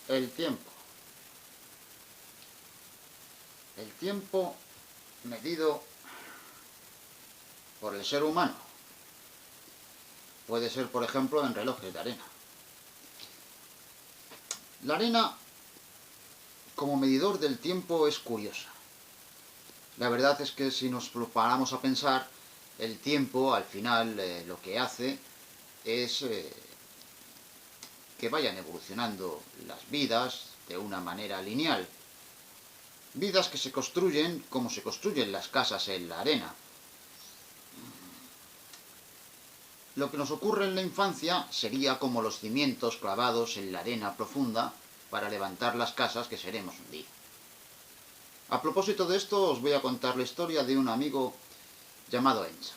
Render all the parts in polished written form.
El tiempo. El tiempo medido por el ser humano. Puede ser, por ejemplo, en relojes de arena. La arena, como medidor del tiempo, es curiosa. La verdad es que si nos lo paramos a pensar, el tiempo, al final, lo que hace es que vayan evolucionando las vidas de una manera lineal. Vidas que se construyen como se construyen las casas en la arena. Lo que nos ocurre en la infancia sería como los cimientos clavados en la arena profunda para levantar las casas que seremos un día. A propósito de esto, os voy a contar la historia de un amigo llamado Enzo.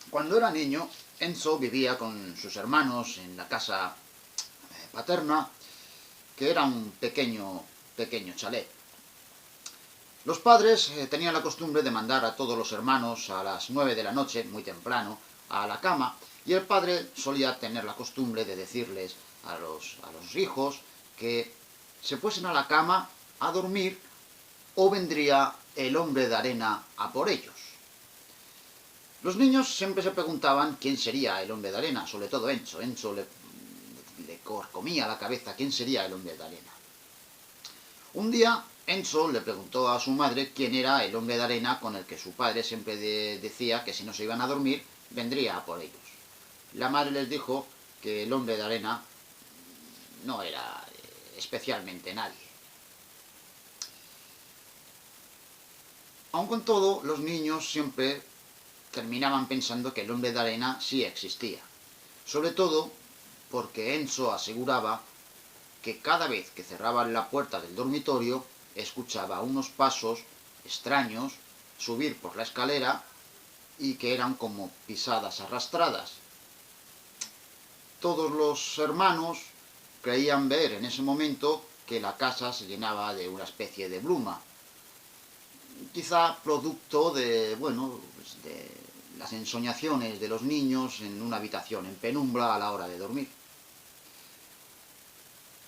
Cuando era niño, Enzo vivía con sus hermanos en la casa paterna, que era un pequeño chalet. Los padres tenían la costumbre de mandar a todos los hermanos a las 9 de la noche, muy temprano, a la cama, y el padre solía tener la costumbre de decirles a los hijos que se fuesen a la cama a dormir o vendría el hombre de arena a por ellos. Los niños siempre se preguntaban quién sería el hombre de arena, sobre todo Enzo. Enzo le comía la cabeza quién sería el hombre de arena. Un día Enzo le preguntó a su madre quién era el hombre de arena con el que su padre siempre decía que si no se iban a dormir, vendría a por ellos. La madre les dijo que el hombre de arena no era especialmente nadie. Aun con todo, los niños siempre terminaban pensando que el hombre de arena sí existía. Sobre todo porque Enzo aseguraba que cada vez que cerraban la puerta del dormitorio escuchaba unos pasos extraños subir por la escalera y que eran como pisadas arrastradas. Todos los hermanos creían ver en ese momento que la casa se llenaba de una especie de bruma, quizá producto de, de las ensoñaciones de los niños en una habitación en penumbra a la hora de dormir.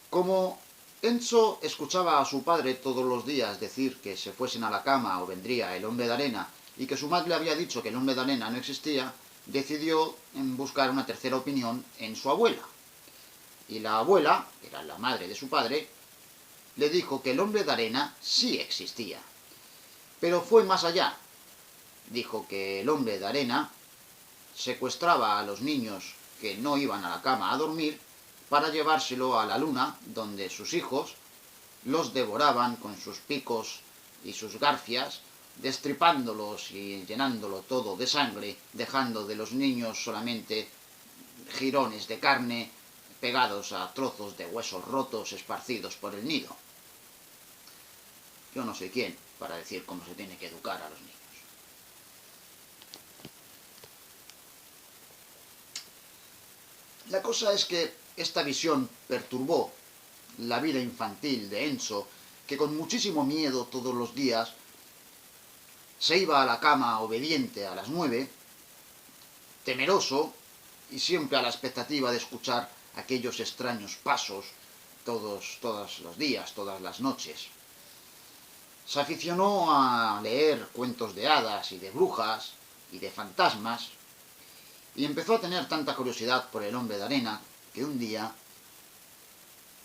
Como Enzo escuchaba a su padre todos los días decir que se fuesen a la cama o vendría el hombre de arena y que su madre le había dicho que el hombre de arena no existía, decidió buscar una tercera opinión en su abuela. Y la abuela, que era la madre de su padre, le dijo que el hombre de arena sí existía. Pero fue más allá. Dijo que el hombre de arena secuestraba a los niños que no iban a la cama a dormir para llevárselo a la luna, donde sus hijos los devoraban con sus picos y sus garfias, destripándolos y llenándolo todo de sangre, dejando de los niños solamente jirones de carne pegados a trozos de huesos rotos esparcidos por el nido. Yo no soy quién para decir cómo se tiene que educar a los niños. La cosa es que esta visión perturbó la vida infantil de Enzo, que con muchísimo miedo todos los días se iba a la cama obediente a las 9, temeroso y siempre a la expectativa de escuchar aquellos extraños pasos todos los días, todas las noches. Se aficionó a leer cuentos de hadas y de brujas y de fantasmas y empezó a tener tanta curiosidad por el hombre de arena que un día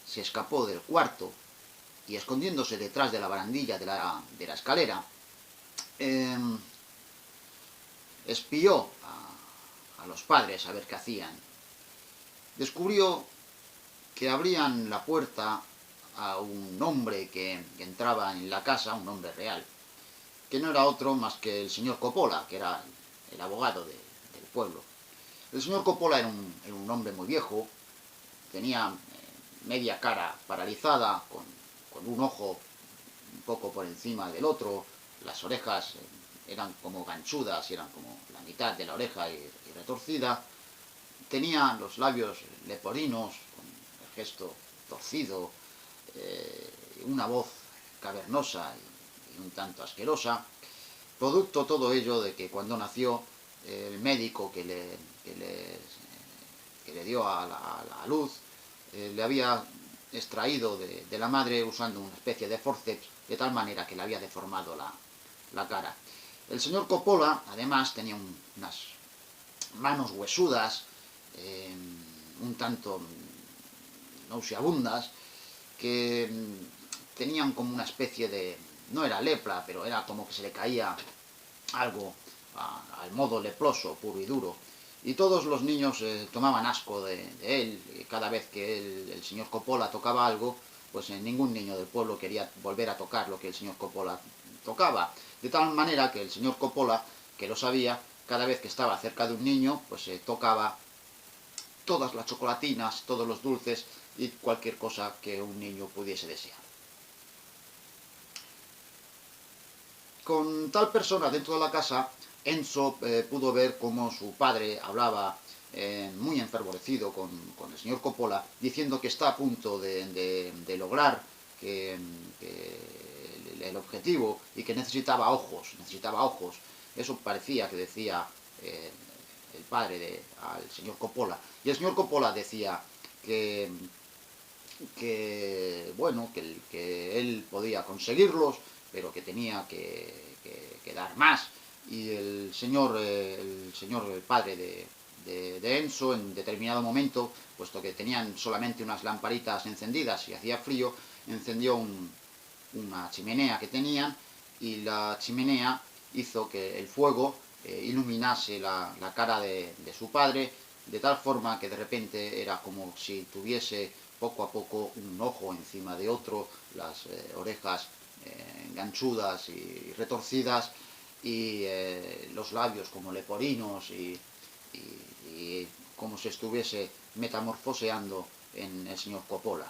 se escapó del cuarto y escondiéndose detrás de la barandilla de la escalera, espió a los padres a ver qué hacían. Descubrió que abrían la puerta a un hombre que entraba en la casa, un hombre real, que no era otro más que el señor Coppola, que era el abogado del pueblo. El señor Coppola era un hombre muy viejo, tenía media cara paralizada, con un ojo un poco por encima del otro, las orejas eran como ganchudas y eran como la mitad de la oreja y retorcida, tenía los labios leporinos, con el gesto torcido, una voz cavernosa y un tanto asquerosa, producto todo ello de que cuando nació el médico que le dio a la luz le había extraído de la madre usando una especie de forceps, de tal manera que le había deformado la cara. El señor Coppola, además, tenía unas manos huesudas, un tanto nauseabundas, que tenían como una especie de... no era lepra, pero era como que se le caía algo al modo leproso, puro y duro. Y todos los niños tomaban asco de él. Cada vez que el señor Coppola tocaba algo, pues ningún niño del pueblo quería volver a tocar lo que el señor Coppola tocaba. De tal manera que el señor Coppola, que lo sabía, cada vez que estaba cerca de un niño, pues tocaba todas las chocolatinas, todos los dulces y cualquier cosa que un niño pudiese desear. Con tal persona dentro de la casa, Enzo pudo ver cómo su padre hablaba muy enfervorecido con el señor Coppola, diciendo que está a punto de lograr el objetivo y que necesitaba ojos. Eso parecía que decía el padre al señor Coppola. Y el señor Coppola decía bueno, que él podía conseguirlos, pero que tenía que dar más. Y el padre de Enzo, en determinado momento, puesto que tenían solamente unas lamparitas encendidas y hacía frío, encendió una chimenea que tenían, y la chimenea hizo que el fuego iluminase la cara de su padre, de tal forma que de repente era como si tuviese poco a poco un ojo encima de otro, las orejas ganchudas y retorcidas, y los labios como leporinos, y como si estuviese metamorfoseando en el señor Coppola.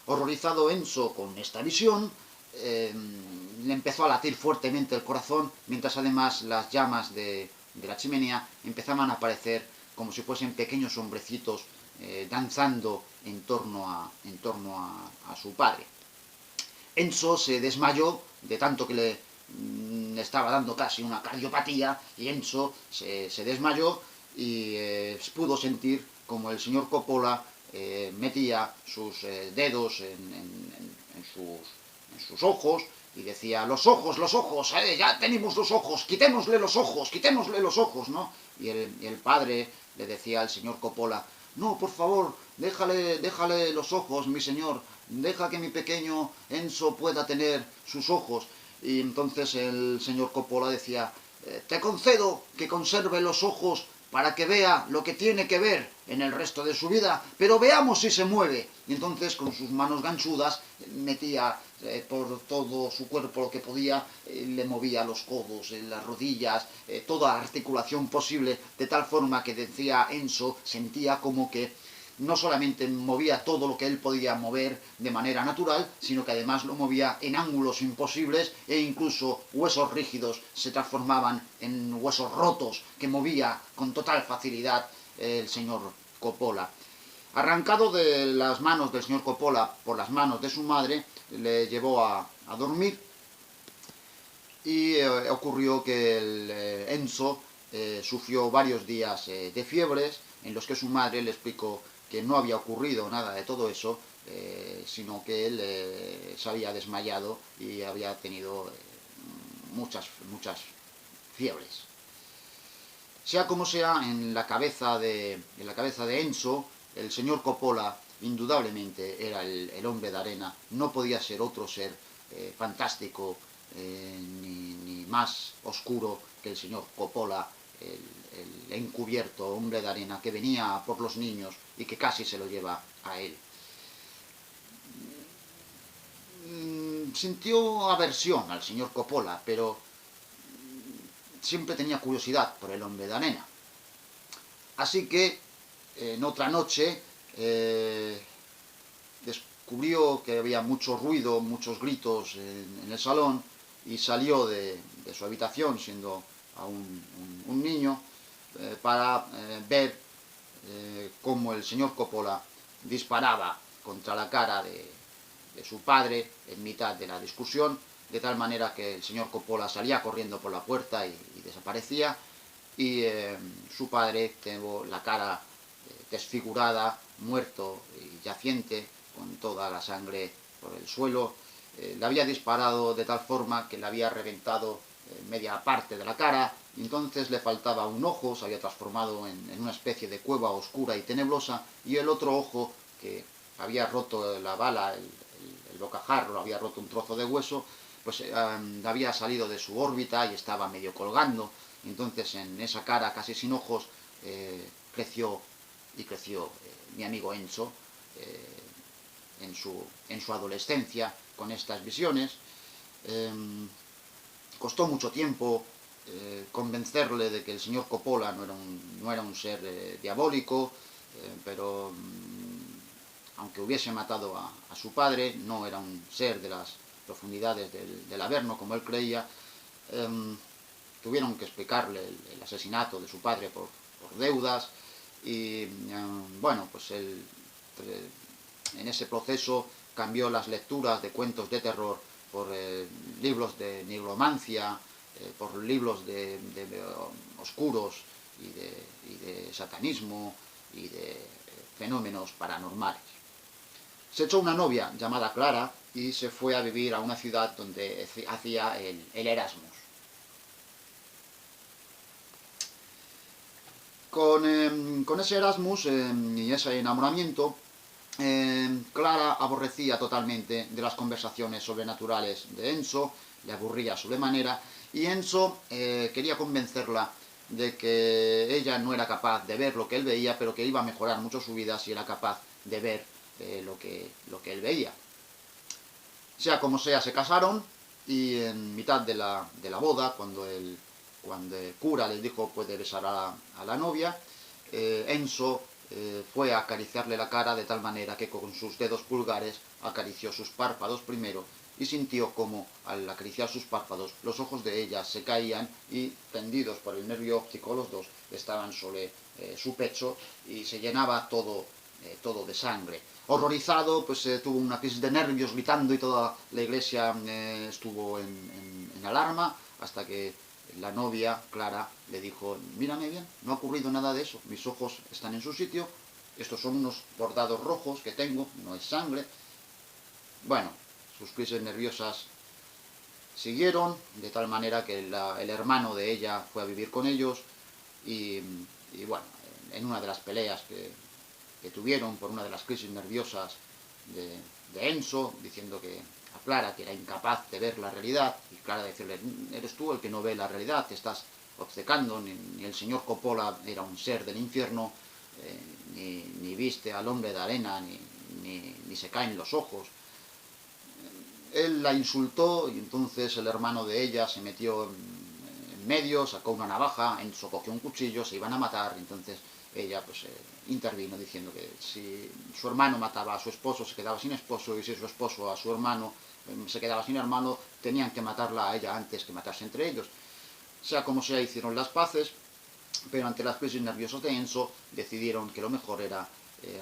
Horrorizado Enzo con esta visión, le empezó a latir fuertemente el corazón, mientras además las llamas de la chimenea empezaban a aparecer como si fuesen pequeños hombrecitos danzando en torno a su padre. Enzo se desmayó de tanto que le estaba dando casi una cardiopatía, y Enzo se desmayó y pudo sentir como el señor Coppola metía sus dedos en sus ojos y decía: los ojos, ya tenemos los ojos, quitémosle los ojos, ¿no? Y el padre le decía al señor Coppola: no, por favor, déjale los ojos, mi señor, deja que mi pequeño Enzo pueda tener sus ojos. Y entonces el señor Coppola decía: te concedo que conserve los ojos para que vea lo que tiene que ver en el resto de su vida, pero veamos si se mueve. Y entonces con sus manos ganchudas metía por todo su cuerpo lo que podía, le movía los codos, las rodillas, toda articulación posible, de tal forma que, decía Enzo, sentía como que no solamente movía todo lo que él podía mover de manera natural, sino que además lo movía en ángulos imposibles, e incluso huesos rígidos se transformaban en huesos rotos que movía con total facilidad el señor Coppola. Arrancado de las manos del señor Coppola por las manos de su madre, le llevó a dormir, y ocurrió que el Enzo sufrió varios días de fiebres, en los que su madre le explicó que no había ocurrido nada de todo eso, sino que él se había desmayado y había tenido muchas fiebres. Sea como sea, en la cabeza de Enzo, el señor Coppola indudablemente era el hombre de arena. No podía ser otro ser fantástico ni más oscuro que el señor Coppola, el encubierto hombre de arena que venía por los niños y que casi se lo lleva a él. Sintió aversión al señor Coppola, pero siempre tenía curiosidad por el hombre de arena. Así que en otra noche descubrió que había mucho ruido, muchos gritos en el salón, y salió de su habitación, siendo aún un niño, para ver cómo el señor Coppola disparaba contra la cara de su padre en mitad de la discusión, de tal manera que el señor Coppola salía corriendo por la puerta y desaparecía. y su padre tuvo la cara desfigurada, muerto y yaciente, con toda la sangre por el suelo. Le había disparado de tal forma que le había reventado media parte de la cara, y entonces le faltaba un ojo, se había transformado en una especie de cueva oscura y tenebrosa, y el otro ojo, que había roto la bala, el bocajarro, lo había roto un trozo de hueso, pues había salido de su órbita y estaba medio colgando. Entonces en esa cara casi sin ojos creció mi amigo Enzo en su adolescencia con estas visiones. Costó mucho tiempo convencerle de que el señor Coppola no era un ser diabólico, pero aunque hubiese matado a su padre, no era un ser de las profundidades del Averno, como él creía. Tuvieron que explicarle el asesinato de su padre por deudas, y bueno, pues él en ese proceso cambió las lecturas de cuentos de terror por libros de nigromancia, por libros de oscuros y de satanismo y de fenómenos paranormales. Se echó una novia llamada Clara y se fue a vivir a una ciudad donde hacía el Erasmus. Con ese Erasmus y ese enamoramiento, Clara aborrecía totalmente de las conversaciones sobrenaturales de Enzo, le aburría sobremanera, y Enzo quería convencerla de que ella no era capaz de ver lo que él veía, pero que iba a mejorar mucho su vida si era capaz de ver lo que él veía. Sea como sea, se casaron, y en mitad de la boda, cuando el cura les dijo puede besar a la novia, Enzo fue a acariciarle la cara de tal manera que con sus dedos pulgares acarició sus párpados primero, y sintió como al acariciar sus párpados los ojos de ella se caían, y tendidos por el nervio óptico los dos estaban sobre su pecho, y se llenaba todo de sangre. Horrorizado, pues tuvo una crisis de nervios gritando, y toda la iglesia estuvo en alarma, hasta que la novia, Clara, le dijo: mírame bien, no ha ocurrido nada de eso, mis ojos están en su sitio, estos son unos bordados rojos que tengo, no es sangre. Bueno, sus crisis nerviosas siguieron, de tal manera que el hermano de ella fue a vivir con ellos, y bueno, en una de las peleas que tuvieron por una de las crisis nerviosas de Enzo, diciendo que a Clara que era incapaz de ver la realidad, y Clara decirle: eres tú el que no ve la realidad, te estás obcecando, ni el señor Coppola era un ser del infierno, ni viste al hombre de arena, ni se caen los ojos. Él la insultó, y entonces el hermano de ella se metió en medio, sacó una navaja, Enzo cogió un cuchillo, se iban a matar, y entonces ella pues intervino diciendo que si su hermano mataba a su esposo se quedaba sin esposo, y si su esposo a su hermano se quedaba sin hermano, tenían que matarla a ella antes que matarse entre ellos. Sea como sea, hicieron las paces, pero ante las crisis nerviosas de Enzo decidieron que lo mejor era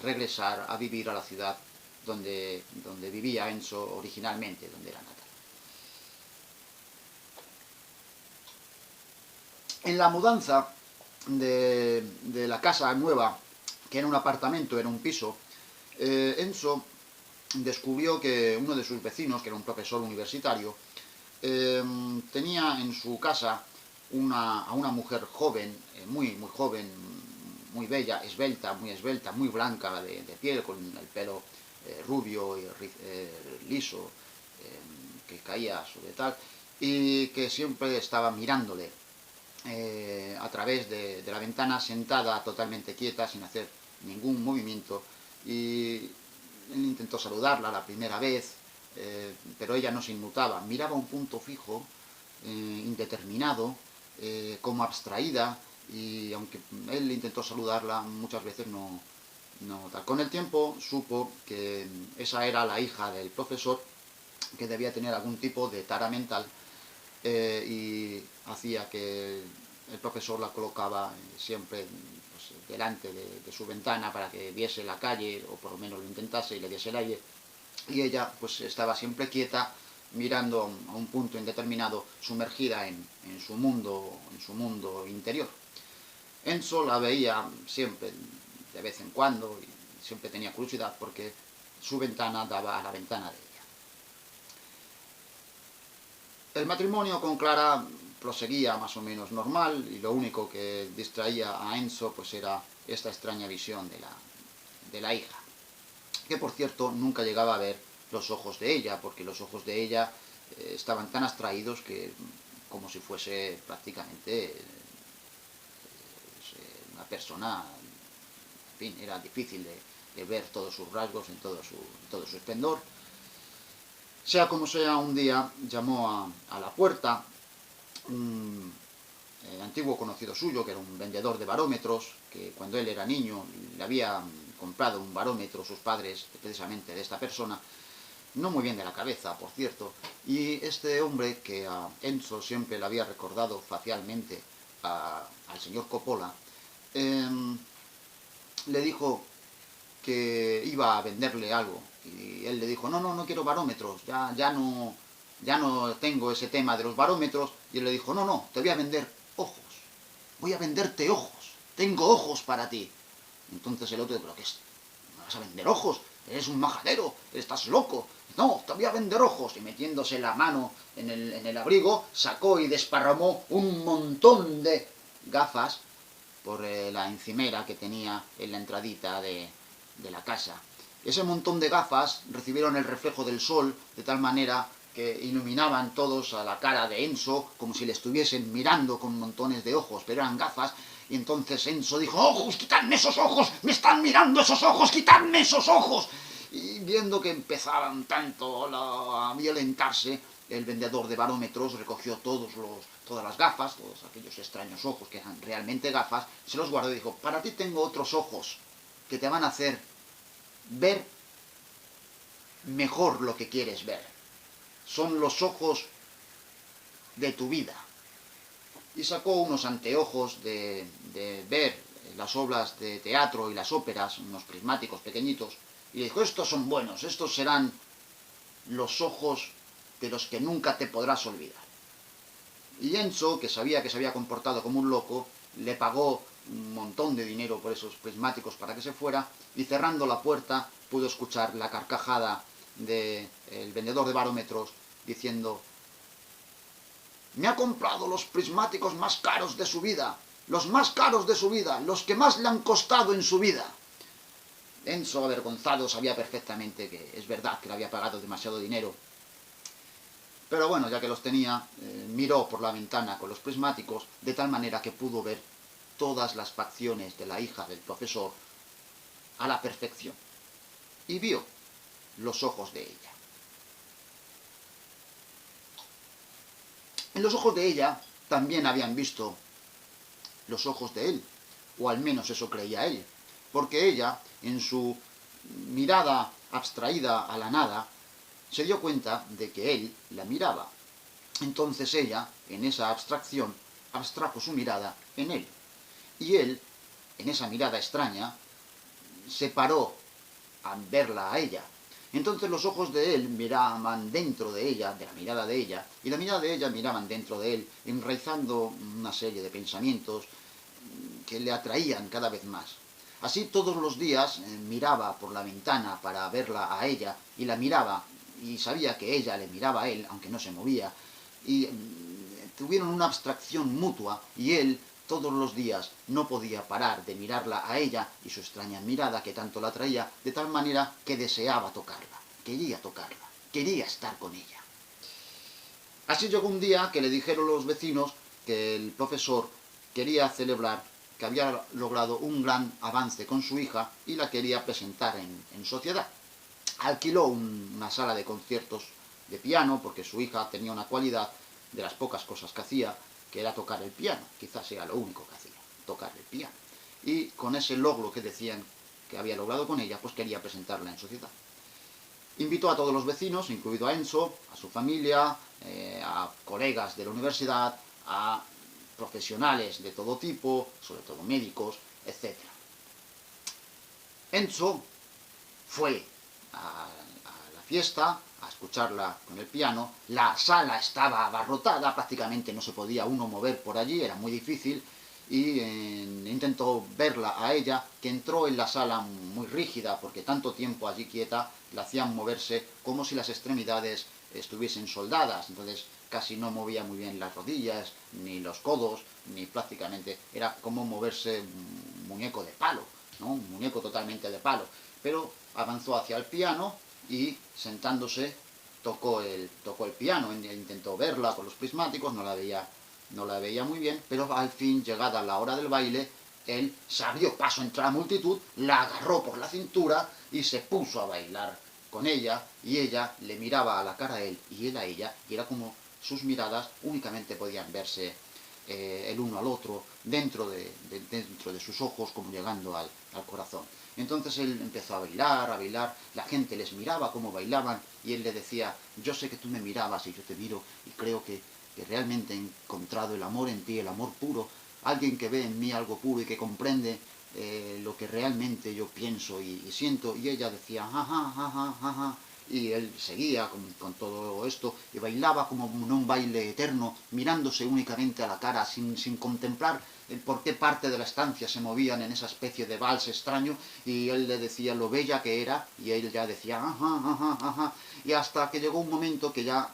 regresar a vivir a la ciudad donde vivía Enzo originalmente, donde era natal. En la mudanza de la casa nueva, que era un apartamento, era un piso, Enzo descubrió que uno de sus vecinos, que era un profesor universitario, tenía en su casa a una mujer joven, muy joven, muy bella, muy esbelta, muy blanca de piel, con el pelo rubio y liso, que caía sobre tal, y que siempre estaba mirándole a través de la ventana, sentada totalmente quieta, sin hacer ningún movimiento. Y él intentó saludarla la primera vez, pero ella no se inmutaba, miraba un punto fijo, indeterminado, como abstraída, y aunque él intentó saludarla muchas veces no tal. Con el tiempo supo que esa era la hija del profesor, que debía tener algún tipo de tara mental, y hacía que el profesor la colocaba siempre pues, delante de su ventana para que viese la calle, o por lo menos lo intentase y le diese el aire, y ella pues estaba siempre quieta, mirando a un punto indeterminado, sumergida en su mundo interior. Enzo la veía siempre, de vez en cuando, y siempre tenía curiosidad porque su ventana daba a la ventana de ella. El matrimonio con Clara proseguía más o menos normal, y lo único que distraía a Enzo pues era esta extraña visión de la hija, que por cierto nunca llegaba a ver los ojos de ella, porque los ojos de ella estaban tan abstraídos que como si fuese prácticamente una persona, en fin, era difícil de ver todos sus rasgos en todo su esplendor. Sea como sea, un día llamó a la puerta un antiguo conocido suyo, que era un vendedor de barómetros, que cuando él era niño le había comprado un barómetro sus padres, precisamente de esta persona, no muy bien de la cabeza, por cierto, y este hombre, que a Enzo siempre le había recordado facialmente al señor Coppola, le dijo que iba a venderle algo, y él le dijo, no quiero barómetros, ya no tengo ese tema de los barómetros, y él le dijo, no, te voy a vender ojos, voy a venderte ojos, tengo ojos para ti. Entonces el otro, ¿pero qué es? ¿Me vas a vender ojos? Eres un majadero, estás loco. No, te voy a vender ojos. Y metiéndose la mano en el abrigo, sacó y desparramó un montón de gafas por la encimera que tenía en la entradita de la casa. Ese montón de gafas recibieron el reflejo del sol de tal manera que iluminaban todos a la cara de Enzo como si le estuviesen mirando con montones de ojos, pero eran gafas. Y entonces Enzo dijo, ¡ojos, quitadme esos ojos! ¡Me están mirando esos ojos! ¡Quitadme esos ojos! Y viendo que empezaban tanto a violentarse, el vendedor de barómetros recogió todas las gafas, todos aquellos extraños ojos que eran realmente gafas, se los guardó y dijo, para ti tengo otros ojos que te van a hacer ver mejor lo que quieres ver. Son los ojos de tu vida. Y sacó unos anteojos de ver las obras de teatro y las óperas, unos prismáticos pequeñitos, y le dijo, estos son buenos, estos serán los ojos de los que nunca te podrás olvidar. Y Enzo, que sabía que se había comportado como un loco, le pagó un montón de dinero por esos prismáticos para que se fuera, y cerrando la puerta pudo escuchar la carcajada del vendedor de barómetros diciendo, me ha comprado los prismáticos más caros de su vida, los más caros de su vida, los que más le han costado en su vida. Enzo, avergonzado, sabía perfectamente que es verdad que le había pagado demasiado dinero. Pero bueno, ya que los tenía, miró por la ventana con los prismáticos, de tal manera que pudo ver todas las facciones de la hija del profesor a la perfección. Y vio los ojos de ella. En los ojos de ella también habían visto los ojos de él, o al menos eso creía él, porque ella, en su mirada abstraída a la nada, se dio cuenta de que él la miraba. Entonces ella, en esa abstracción, abstrajo su mirada en él. Y él, en esa mirada extraña, se paró a verla a ella. Entonces los ojos de él miraban dentro de ella, de la mirada de ella, y la mirada de ella miraban dentro de él, enraizando una serie de pensamientos que le atraían cada vez más. Así todos los días miraba por la ventana para verla a ella, y la miraba, y sabía que ella le miraba a él, aunque no se movía, y tuvieron una abstracción mutua, y él todos los días no podía parar de mirarla a ella y su extraña mirada que tanto la atraía, de tal manera que deseaba tocarla, quería estar con ella. Así llegó un día que le dijeron los vecinos que el profesor quería celebrar que había logrado un gran avance con su hija y la quería presentar en sociedad. Alquiló una sala de conciertos de piano porque su hija tenía una cualidad de las pocas cosas que hacía, que era tocar el piano, quizás sea lo único que hacía, tocar el piano. Y con ese logro que decían que había logrado con ella, pues quería presentarla en sociedad. Invitó a todos los vecinos, incluido a Enzo, a su familia, a colegas de la universidad, a profesionales de todo tipo, sobre todo médicos, etc. Enzo fue a la fiesta, a escucharla con el piano. La sala estaba abarrotada, prácticamente no se podía uno mover por allí, era muy difícil, y entre intentó verla a ella, que entró en la sala muy rígida, porque tanto tiempo allí quieta la hacían moverse como si las extremidades estuviesen soldadas. Entonces casi no movía muy bien las rodillas, ni los codos, ni prácticamente, era como moverse un muñeco de palo, ¿no? Un muñeco totalmente de palo. Pero avanzó hacia el piano y, sentándose, tocó el piano. Intentó verla con los prismáticos, no la veía muy bien, pero al fin, llegada la hora del baile, él se abrió paso entre la multitud, la agarró por la cintura y se puso a bailar con ella, y ella le miraba a la cara a él y él a ella, y era como sus miradas únicamente podían verse el uno al otro, dentro de sus ojos, como llegando al corazón. Entonces él empezó a bailar, la gente les miraba cómo bailaban, y él le decía, yo sé que tú me mirabas y yo te miro, y creo que realmente he encontrado el amor en ti, el amor puro, alguien que ve en mí algo puro y que comprende lo que realmente yo pienso y siento. Y ella decía, jaja, jaja, jaja, y él seguía con todo esto, y bailaba como en un baile eterno, mirándose únicamente a la cara, sin contemplar por qué parte de la estancia se movían en esa especie de vals extraño, y él le decía lo bella que era, y él ya decía, ajá, ajá, ajá, y hasta que llegó un momento que ya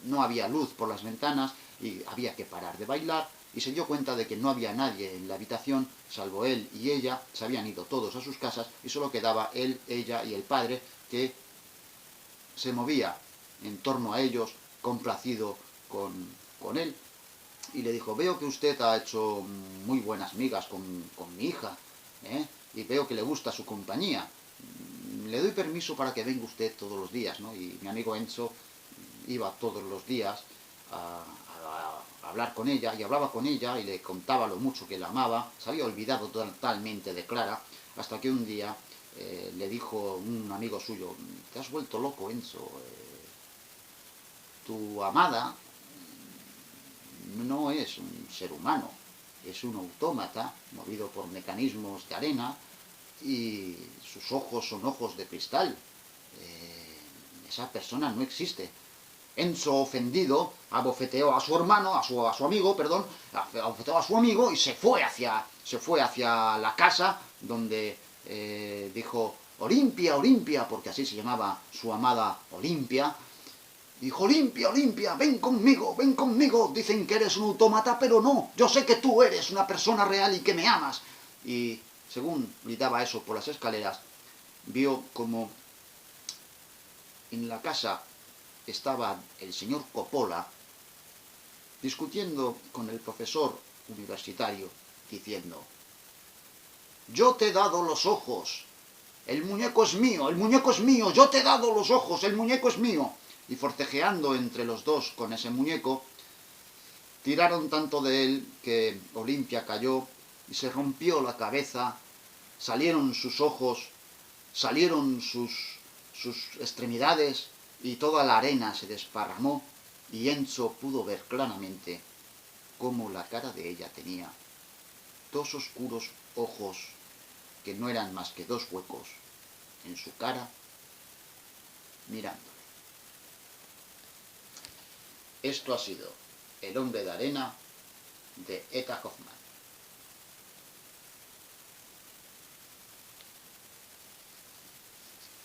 no había luz por las ventanas, y había que parar de bailar, y se dio cuenta de que no había nadie en la habitación, salvo él y ella. Se habían ido todos a sus casas, y solo quedaba él, ella y el padre, que se movía en torno a ellos, complacido con él, y le dijo, veo que usted ha hecho muy buenas migas con mi hija, y veo que le gusta su compañía. Le doy permiso para que venga usted todos los días, ¿no? Y mi amigo Enzo iba todos los días a hablar con ella, y hablaba con ella, y le contaba lo mucho que la amaba. Se había olvidado totalmente de Clara, hasta que un día le dijo un amigo suyo, te has vuelto loco, Enzo, tu amada no es un ser humano, es un autómata movido por mecanismos de arena, y sus ojos son ojos de cristal. Esa persona no existe. Enzo, ofendido, abofeteó a su hermano, a su amigo, perdón, abofeteó a su amigo, y se fue hacia la casa, donde dijo, Olimpia, Olimpia, porque así se llamaba su amada Olimpia. Dijo, Olimpia, Olimpia, ven conmigo, dicen que eres un autómata, pero no, yo sé que tú eres una persona real y que me amas. Y según gritaba eso por las escaleras, vio como en la casa estaba el señor Coppola discutiendo con el profesor universitario, diciendo, yo te he dado los ojos, el muñeco es mío, yo te he dado los ojos, el muñeco es mío. Y forcejeando entre los dos con ese muñeco, tiraron tanto de él que Olimpia cayó y se rompió la cabeza, salieron sus ojos, salieron sus extremidades, y toda la arena se desparramó, y Enzo pudo ver claramente cómo la cara de ella tenía dos oscuros ojos que no eran más que dos huecos en su cara, mirándole. Esto ha sido El hombre de arena, de Eta Hoffmann.